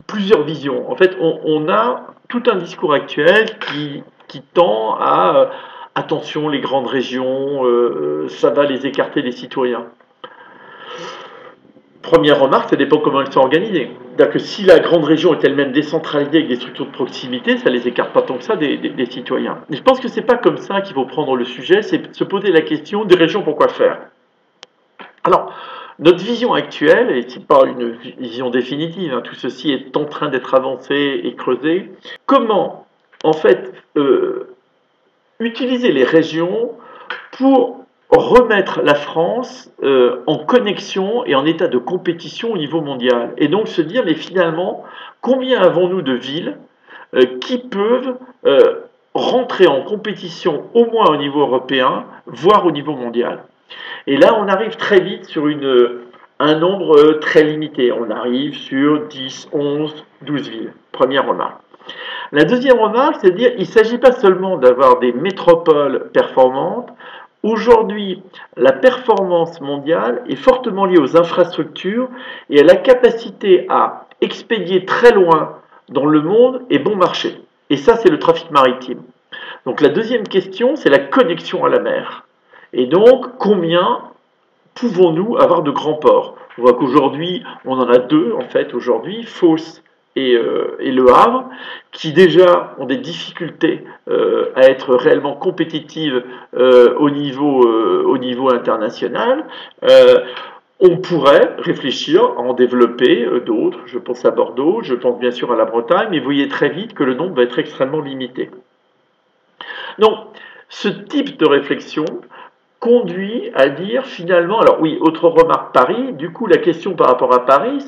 plusieurs visions. En fait, on a tout un discours actuel qui tend à attention, les grandes régions, ça va les écarter des citoyens. Première remarque, ça dépend comment elles sont organisées. C'est-à-dire que si la grande région est elle-même décentralisée avec des structures de proximité, ça les écarte pas tant que ça des citoyens. Mais je pense que c'est pas comme ça qu'il faut prendre le sujet, c'est se poser la question des régions, pourquoi faire? Alors, notre vision actuelle, et c'est pas une vision définitive, hein, tout ceci est en train d'être avancé et creusé, comment, en fait, utiliser les régions pour remettre la France en connexion et en état de compétition au niveau mondial. Et donc se dire, mais finalement, combien avons-nous de villes qui peuvent rentrer en compétition au moins au niveau européen, voire au niveau mondial? Et là, on arrive très vite sur un nombre très limité. On arrive sur 10, 11, 12 villes. Première remarque. La deuxième remarque, c'est de dire qu'il ne s'agit pas seulement d'avoir des métropoles performantes. Aujourd'hui, la performance mondiale est fortement liée aux infrastructures et à la capacité à expédier très loin dans le monde et bon marché. Et ça, c'est le trafic maritime. Donc la deuxième question, c'est la connexion à la mer. Et donc, combien pouvons-nous avoir de grands ports? On voit qu'aujourd'hui, on en a deux, en fait, aujourd'hui, Fos et Le Havre, qui déjà ont des difficultés à être réellement compétitives au niveau international. On pourrait réfléchir à en développer d'autres, je pense à Bordeaux, je pense bien sûr à la Bretagne, mais vous voyez très vite que le nombre va être extrêmement limité. Donc, ce type de réflexion conduit à dire finalement, alors oui, autre remarque, Paris, du coup la question par rapport à Paris,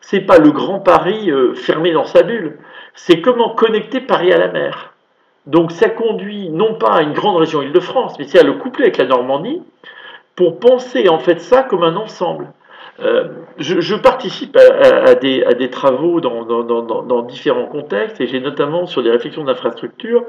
c'est pas le grand Paris fermé dans sa bulle, c'est comment connecter Paris à la mer. Donc ça conduit non pas à une grande région Île-de-France, mais c'est à le coupler avec la Normandie pour penser en fait ça comme un ensemble. Je participe à des travaux dans différents contextes et j'ai notamment sur des réflexions d'infrastructure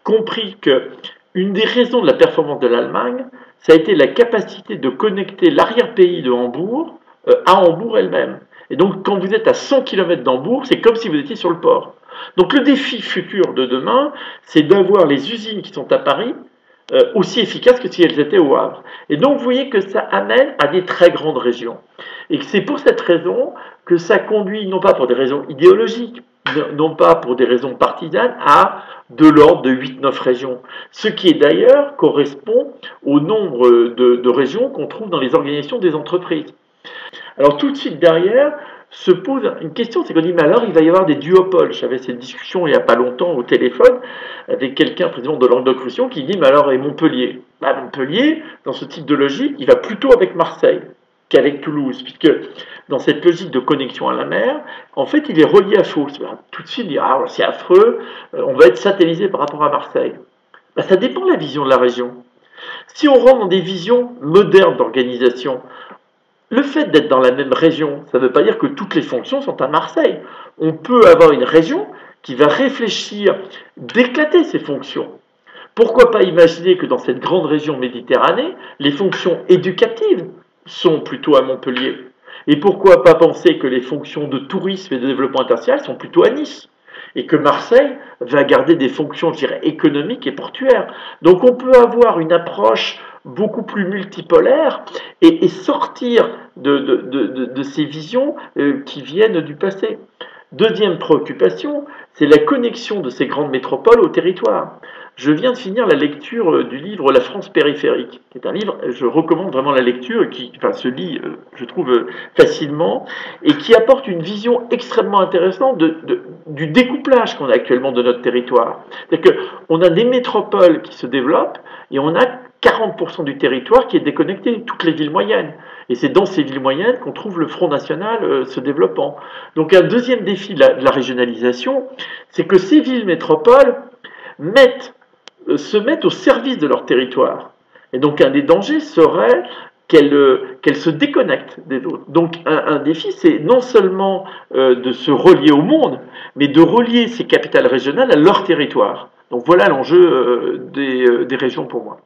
compris que une des raisons de la performance de l'Allemagne, ça a été la capacité de connecter l'arrière-pays de Hambourg à Hambourg elle-même. Et donc, quand vous êtes à 100 km d'Hambourg, c'est comme si vous étiez sur le port. Donc, le défi futur de demain, c'est d'avoir les usines qui sont à Paris aussi efficaces que si elles étaient au Havre. Et donc, vous voyez que ça amène à des très grandes régions. Et que c'est pour cette raison que ça conduit, non pas pour des raisons idéologiques, non pas pour des raisons partisanes, à de l'ordre de 8-9 régions. Ce qui est d'ailleurs correspond au nombre de régions qu'on trouve dans les organisations des entreprises. Alors tout de suite derrière se pose une question, c'est qu'on dit, mais alors il va y avoir des duopoles. J'avais cette discussion il n'y a pas longtemps au téléphone avec quelqu'un, président de Languedoc-Roussillon, qui dit, mais alors et Montpellier? Montpellier, dans ce type de logique, il va plutôt avec Marseille qu'avec Toulouse, puisque dans cette logique de connexion à la mer, en fait, il est relié à Fos. Tout de suite, dire, ah, c'est affreux, on va être satellisé par rapport à Marseille. Ça dépend de la vision de la région. Si on rentre dans des visions modernes d'organisation, le fait d'être dans la même région, ça ne veut pas dire que toutes les fonctions sont à Marseille. On peut avoir une région qui va réfléchir d'éclater ses fonctions. Pourquoi pas imaginer que dans cette grande région Méditerranée, les fonctions éducatives sont plutôt à Montpellier? Et pourquoi pas penser que les fonctions de tourisme et de développement international sont plutôt à Nice? Et que Marseille va garder des fonctions, je dirais, économiques et portuaires. Donc on peut avoir une approche beaucoup plus multipolaire et sortir de ces visions qui viennent du passé. Deuxième préoccupation, c'est la connexion de ces grandes métropoles au territoire. Je viens de finir la lecture du livre La France périphérique, qui est un livre, je recommande vraiment la lecture, qui se lit, je trouve, facilement, et qui apporte une vision extrêmement intéressante du découplage qu'on a actuellement de notre territoire. C'est-à-dire qu'on a des métropoles qui se développent, et on a 40% du territoire qui est déconnecté, toutes les villes moyennes. Et c'est dans ces villes moyennes qu'on trouve le Front National se développant. Donc un deuxième défi de la régionalisation, c'est que ces villes métropoles se mettent au service de leur territoire. Et donc un des dangers serait qu'elles se déconnectent des autres. Donc un défi, c'est non seulement de se relier au monde, mais de relier ces capitales régionales à leur territoire. Donc voilà l'enjeu des régions pour moi.